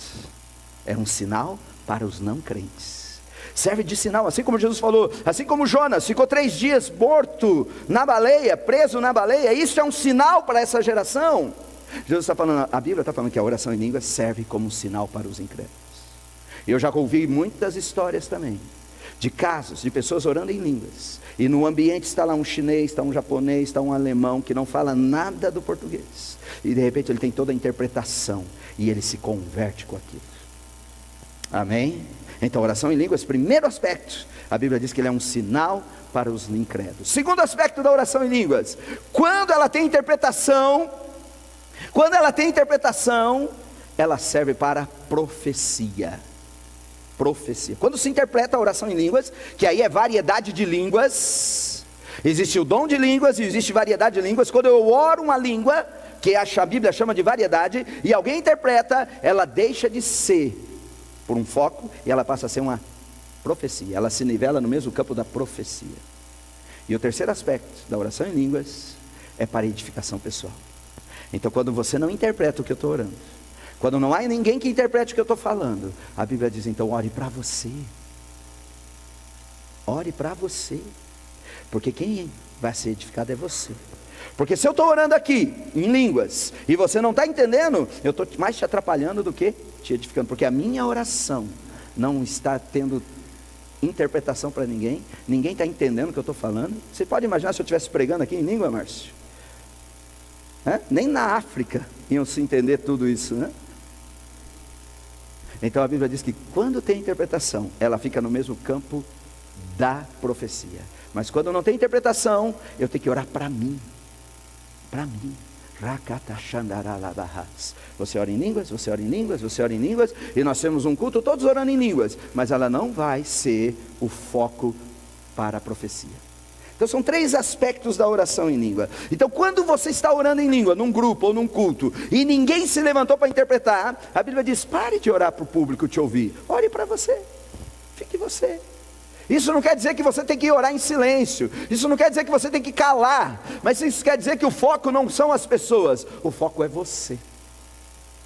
É um sinal para os não crentes. Serve de sinal, assim como Jesus falou, assim como Jonas ficou 3 dias morto na baleia, preso na baleia. Isso é um sinal para essa geração. Jesus está falando, a Bíblia está falando que a oração em línguas serve como um sinal para os incrédulos. Eu já ouvi muitas histórias também de casos de pessoas orando em línguas, e no ambiente está lá um chinês, está um japonês, está um alemão que não fala nada do português, e de repente ele tem toda a interpretação e ele se converte com aquilo. Amém? Então, oração em línguas, primeiro aspecto, a Bíblia diz que ele é um sinal para os incrédulos. Segundo aspecto da oração em línguas, quando ela tem interpretação, ela serve para profecia. Quando se interpreta a oração em línguas, que aí é variedade de línguas, existe o dom de línguas e existe variedade de línguas. Quando eu oro uma língua, que a Bíblia chama de variedade, e alguém interpreta, ela deixa de ser por um foco e ela passa a ser uma profecia. Ela se nivela no mesmo campo da profecia. E o terceiro aspecto da oração em línguas é para edificação pessoal. Então, quando você não interpreta o que eu estou orando, quando não há ninguém que interprete o que eu estou falando, a Bíblia diz então: ore para você. Ore para você. Porque quem vai ser edificado é você. Porque se eu estou orando aqui em línguas e você não está entendendo, eu estou mais te atrapalhando do que te edificando. Porque a minha oração não está tendo interpretação para ninguém. Ninguém está entendendo o que eu estou falando. Você pode imaginar se eu estivesse pregando aqui em língua, Márcio? Nem na África iam se entender tudo isso, né? Então a Bíblia diz que quando tem interpretação, ela fica no mesmo campo da profecia. Mas quando não tem interpretação, eu tenho que orar para mim. Você ora em línguas, você ora em línguas, você ora em línguas, e nós temos um culto todos orando em línguas, mas ela não vai ser o foco para a profecia. Então são 3 aspectos da oração em língua. Então quando você está orando em língua, num grupo ou num culto, e ninguém se levantou para interpretar, a Bíblia diz: pare de orar para o público te ouvir, ore para você, fique você. Isso não quer dizer que você tem que orar em silêncio, isso não quer dizer que você tem que calar, mas isso quer dizer que o foco não são as pessoas, o foco é você.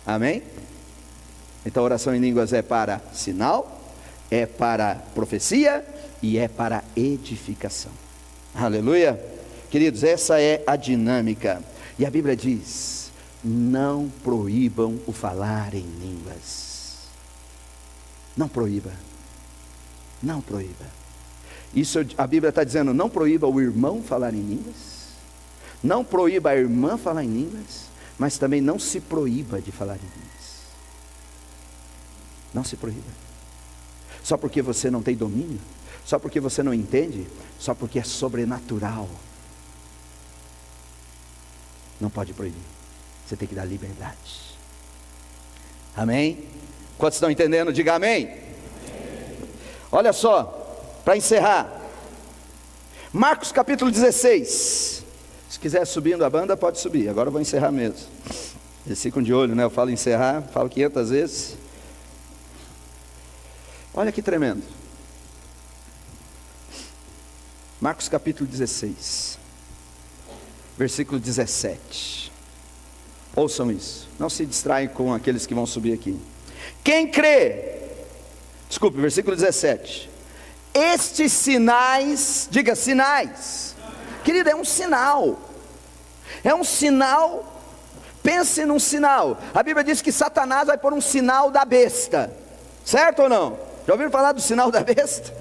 Amém? Então a oração em línguas é para sinal, é para profecia e é para edificação. Aleluia. Queridos, essa é a dinâmica. E a Bíblia diz: não proíbam o falar em línguas. Não proíba. Não proíba. Isso a Bíblia está dizendo: não proíba o irmão falar em línguas, não proíba a irmã falar em línguas, mas também não se proíba de falar em línguas. Não se proíba. Só porque você não tem domínio, só porque você não entende, só porque é sobrenatural, não pode proibir. Você tem que dar liberdade. Amém? Quantos estão entendendo? Diga amém. Olha só, para encerrar, Marcos capítulo 16. Se quiser subindo a banda, pode subir. Agora eu vou encerrar mesmo. Eles ficam de olho, né? Eu falo encerrar, falo 500 vezes. Olha que tremendo. Marcos capítulo 16, versículo 17. Ouçam isso. Não se distraem com aqueles que vão subir aqui. Quem crê... Desculpe, versículo 17. Estes sinais, diga sinais. Querido, é um sinal. É um sinal. Pense num sinal. A Bíblia diz que Satanás vai pôr um sinal da besta. Certo ou não? Já ouviram falar do sinal da besta?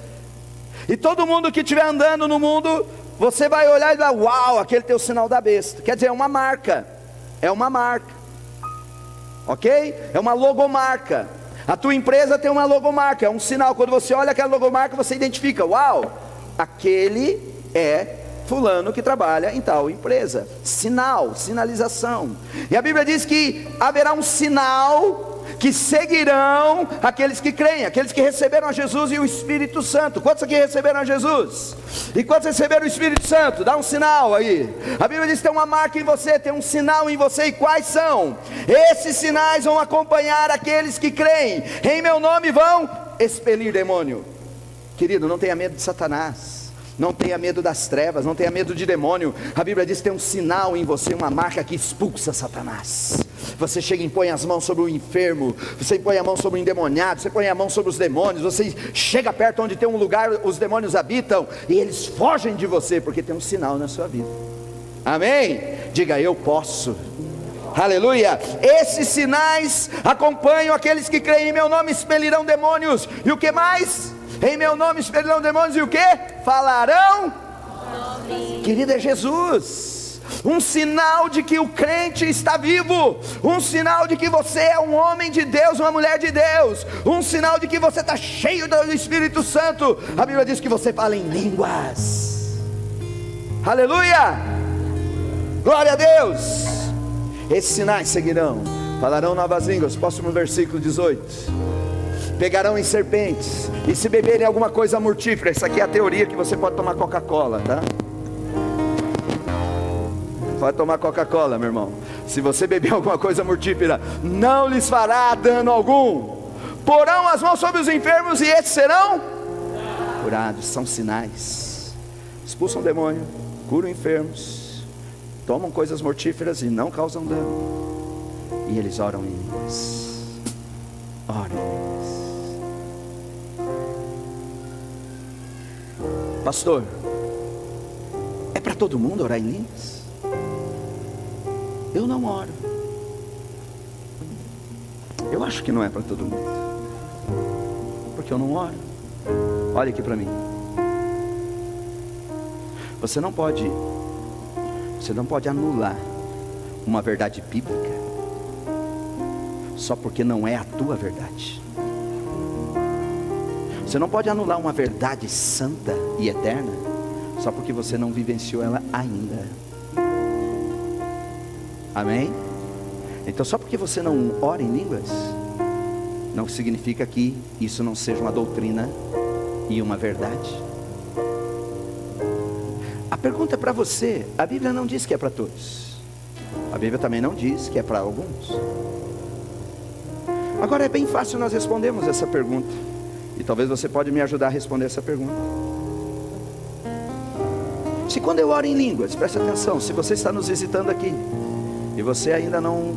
E todo mundo que estiver andando no mundo, você vai olhar e vai: uau, aquele tem o sinal da besta. Quer dizer, é uma marca. É uma marca. Ok? É uma logomarca. A tua empresa tem uma logomarca, é um sinal. Quando você olha aquela logomarca, você identifica: uau, aquele é fulano que trabalha em tal empresa. Sinal, sinalização. E a Bíblia diz que haverá um sinal que seguirão aqueles que creem, aqueles que receberam a Jesus e o Espírito Santo. Quantos aqui receberam a Jesus? E quantos receberam o Espírito Santo? Dá um sinal aí. A Bíblia diz que tem uma marca em você, tem um sinal em você. E quais são? Esses sinais vão acompanhar aqueles que creem. Em meu nome vão expelir demônio. Querido, não tenha medo de Satanás, não tenha medo das trevas, não tenha medo de demônio. A Bíblia diz que tem um sinal em você, uma marca que expulsa Satanás. Você chega e põe as mãos sobre o enfermo, você põe a mão sobre o endemoniado, você põe a mão sobre os demônios, você chega perto onde tem um lugar, os demônios habitam, e eles fogem de você, porque tem um sinal na sua vida. Amém? Diga: eu posso. Aleluia. Esses sinais acompanham aqueles que creem. Em meu nome expelirão demônios. E o que mais? Em meu nome expelirão demônios. E o que? Falarão. Querido, é Jesus. Um sinal de que o crente está vivo. Um sinal de que você é um homem de Deus, uma mulher de Deus. Um sinal de que você está cheio do Espírito Santo. A Bíblia diz que você fala em línguas. Aleluia. Glória a Deus. Esses sinais seguirão. Falarão novas línguas. Próximo versículo 18. Pegarão em serpentes, e se beberem alguma coisa mortífera. Essa aqui é a teoria que você pode tomar Coca-Cola, tá? Pode tomar Coca-Cola, meu irmão. Se você beber alguma coisa mortífera, não lhes fará dano algum. Porão as mãos sobre os enfermos e esses serão curados. São sinais. Expulsam demônio, curam enfermos, tomam coisas mortíferas e não causam dano. E eles oram em línguas. Oram em línguas. Pastor, é para todo mundo orar em línguas? Eu não oro. Eu acho que não é para todo mundo, porque eu não oro. Olha aqui para mim. Você não pode anular uma verdade bíblica só porque não é a tua verdade. Você não pode anular uma verdade santa e eterna só porque você não vivenciou ela ainda. Amém? Então só porque você não ora em línguas, não significa que isso não seja uma doutrina e uma verdade. A pergunta é para você. A Bíblia não diz que é para todos. A Bíblia também não diz que é para alguns. Agora é bem fácil nós respondermos essa pergunta. E talvez você pode me ajudar a responder essa pergunta. Se quando eu oro em línguas, preste atenção, se você está nos visitando aqui e você ainda não,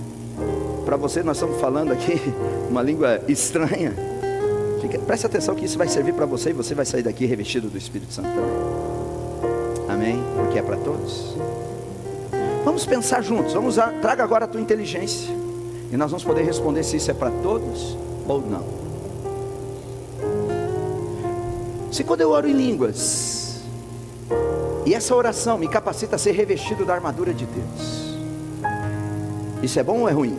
para você nós estamos falando aqui uma língua estranha, preste atenção que isso vai servir para você e você vai sair daqui revestido do Espírito Santo também. Amém? Porque é para todos. Vamos pensar juntos, traga agora a tua inteligência e nós vamos poder responder se isso é para todos ou não. Se quando eu oro em línguas, e essa oração me capacita a ser revestido da armadura de Deus, isso é bom ou é ruim?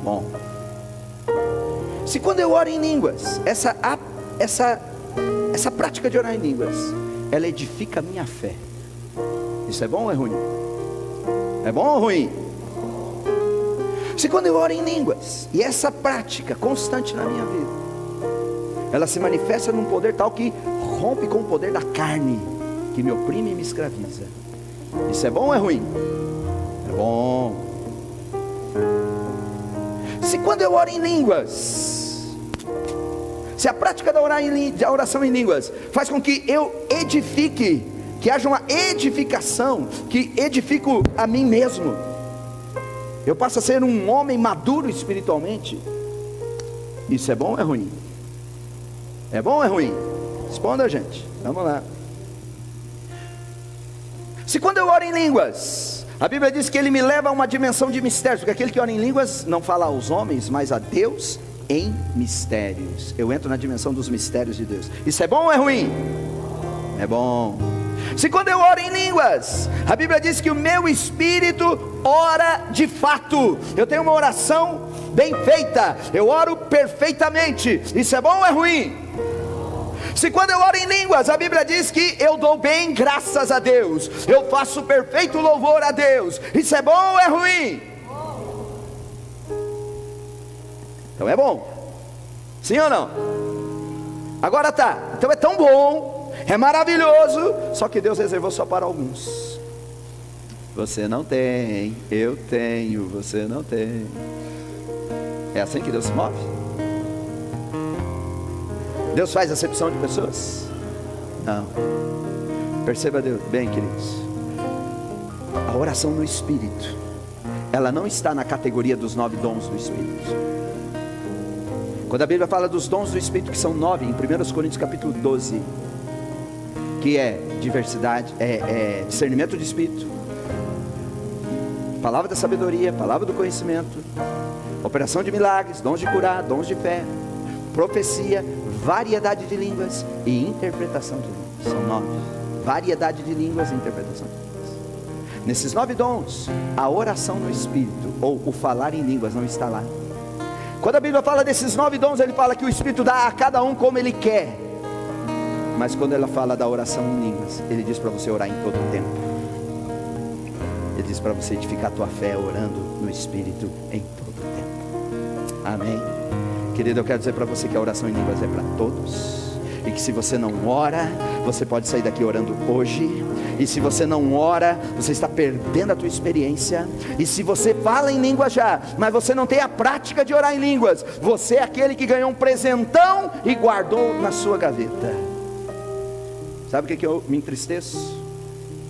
Bom. Se quando eu oro em línguas, essa prática de orar em línguas, ela edifica a minha fé, isso é bom ou é ruim? É bom ou ruim? Se quando eu oro em línguas, e essa prática constante na minha vida, ela se manifesta num poder tal que rompe com o poder da carne, que me oprime e me escraviza, isso é bom ou é ruim? É bom. Se quando eu oro em línguas, se a prática da oração em línguas faz com que eu edifique, que haja uma edificação, que edifico a mim mesmo, eu passo a ser um homem maduro espiritualmente, isso é bom ou é ruim? É bom ou é ruim? Responda, gente, vamos lá. Se quando eu oro em línguas, a Bíblia diz que ele me leva a uma dimensão de mistérios, porque aquele que ora em línguas não fala aos homens, mas a Deus em mistérios. Eu entro na dimensão dos mistérios de Deus. Isso é bom ou é ruim? É bom. Se quando eu oro em línguas, a Bíblia diz que o meu espírito ora de fato. Eu tenho uma oração bem feita, eu oro perfeitamente. Isso é bom ou é ruim? Se quando eu oro em línguas, a Bíblia diz que eu dou bem graças a Deus, eu faço perfeito louvor a Deus. Isso é bom ou é ruim? Então é bom. Sim ou não? Agora tá, então é tão bom, é maravilhoso, só que Deus reservou só para alguns. Você não tem, eu tenho, você não tem. É assim que Deus se move? Deus faz acepção de pessoas? Não. Perceba Deus bem, queridos, a oração no Espírito, ela não está na categoria dos 9 dons do Espírito. Quando a Bíblia fala dos dons do Espírito, que são 9, em 1 Coríntios capítulo 12, que é diversidade, discernimento de Espírito, palavra da sabedoria, palavra do conhecimento, operação de milagres, dons de curar, dons de fé, profecia, variedade de línguas e interpretação de línguas. São 9. Variedade de línguas e interpretação de línguas. Nesses 9 dons, a oração no Espírito, ou o falar em línguas, não está lá. Quando a Bíblia fala desses 9 dons, ele fala que o Espírito dá a cada um como ele quer. Mas quando ela fala da oração em línguas, ele diz para você orar em todo o tempo. Ele diz para você edificar a tua fé orando no Espírito em todo o tempo. Amém? Querido, eu quero dizer para você que a oração em línguas é para todos, e que se você não ora, você pode sair daqui orando hoje. E se você não ora, você está perdendo a tua experiência. E se você fala em línguas já, mas você não tem a prática de orar em línguas, você é aquele que ganhou um presentão e guardou na sua gaveta. Sabe o que eu me entristeço?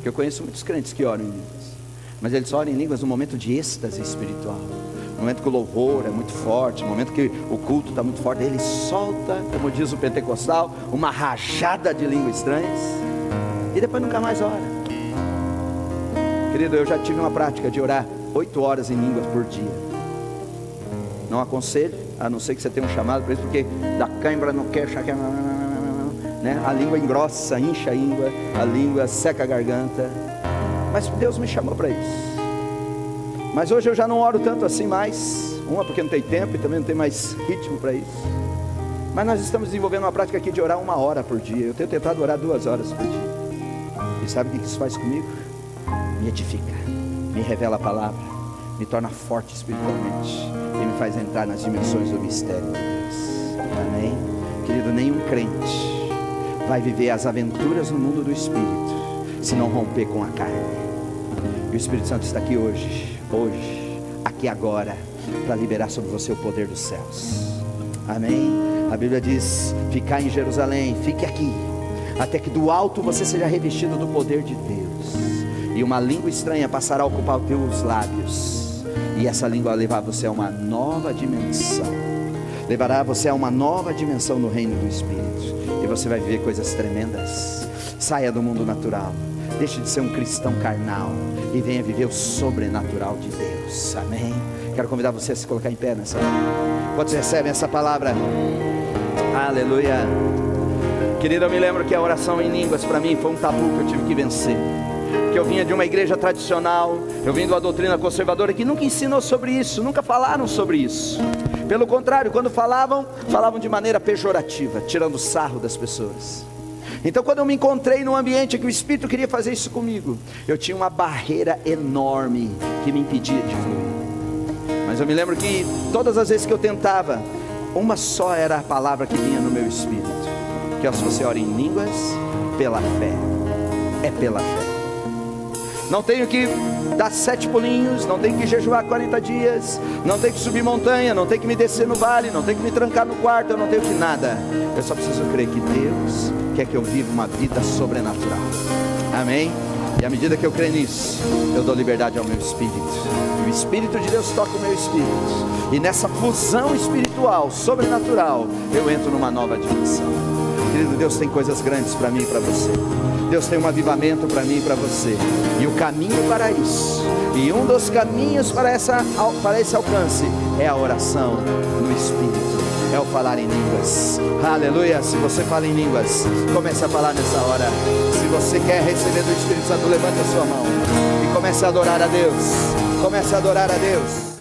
Que eu conheço muitos crentes que oram em línguas, mas eles só oram em línguas no momento de êxtase espiritual, no momento que o louvor é muito forte, no momento que o culto está muito forte. Ele solta, como diz o pentecostal, uma rajada de línguas estranhas, e depois nunca mais ora. Querido, eu já tive uma prática de orar 8 horas em línguas por dia. Não aconselho, a não ser que você tenha um chamado para isso, porque da cãibra não quer, né? A língua engrossa, incha a língua seca a garganta. Mas Deus me chamou para isso. Mas hoje eu já não oro tanto assim mais. Uma, porque não tem tempo, e também não tem mais ritmo para isso. Mas nós estamos desenvolvendo uma prática aqui de orar 1 hora por dia. Eu tenho tentado orar 2 horas por dia. E sabe o que isso faz comigo? Me edifica, me revela a palavra, me torna forte espiritualmente e me faz entrar nas dimensões do mistério de Deus. Amém? Querido, nenhum crente vai viver as aventuras no mundo do Espírito se não romper com a carne. E o Espírito Santo está aqui hoje, aqui agora, para liberar sobre você o poder dos céus. Amém? A Bíblia diz: ficar em Jerusalém, fique aqui, até que do alto você seja revestido do poder de Deus, e uma língua estranha passará a ocupar os teus lábios, e essa língua vai levar você a uma nova dimensão, levará você a uma nova dimensão no reino do Espírito, e você vai viver coisas tremendas. Saia do mundo natural, deixe de ser um cristão carnal e venha viver o sobrenatural de Deus. Amém? Quero convidar você a se colocar em pé nessa hora. Quantos recebem essa palavra? Aleluia. Querido, eu me lembro que a oração em línguas para mim foi um tabu que eu tive que vencer, porque eu vinha de uma igreja tradicional, eu vim de uma doutrina conservadora que nunca ensinou sobre isso, nunca falaram sobre isso. Pelo contrário, quando falavam de maneira pejorativa, tirando sarro das pessoas. Então, quando eu me encontrei num ambiente que o Espírito queria fazer isso comigo, eu tinha uma barreira enorme que me impedia de fluir. Mas eu me lembro que todas as vezes que eu tentava, uma só era a palavra que vinha no meu espírito, que é: se você ora em línguas, pela fé. É pela fé. Não tenho que dar 7 pulinhos, não tenho que jejuar 40 dias, não tenho que subir montanha, não tenho que me descer no vale, não tenho que me trancar no quarto, eu não tenho que nada. Eu só preciso crer que Deus quer que eu viva uma vida sobrenatural. Amém? E à medida que eu creio nisso, eu dou liberdade ao meu espírito. E o Espírito de Deus toca o meu espírito. E nessa fusão espiritual, sobrenatural, eu entro numa nova dimensão. Querido, Deus tem coisas grandes para mim e para você. Deus tem um avivamento para mim e para você. E o caminho para isso, e um dos caminhos para esse alcance, é a oração no Espírito, é o falar em línguas. Aleluia. Se você fala em línguas, comece a falar nessa hora. Se você quer receber do Espírito Santo, levante a sua mão e comece a adorar a Deus. Comece a adorar a Deus.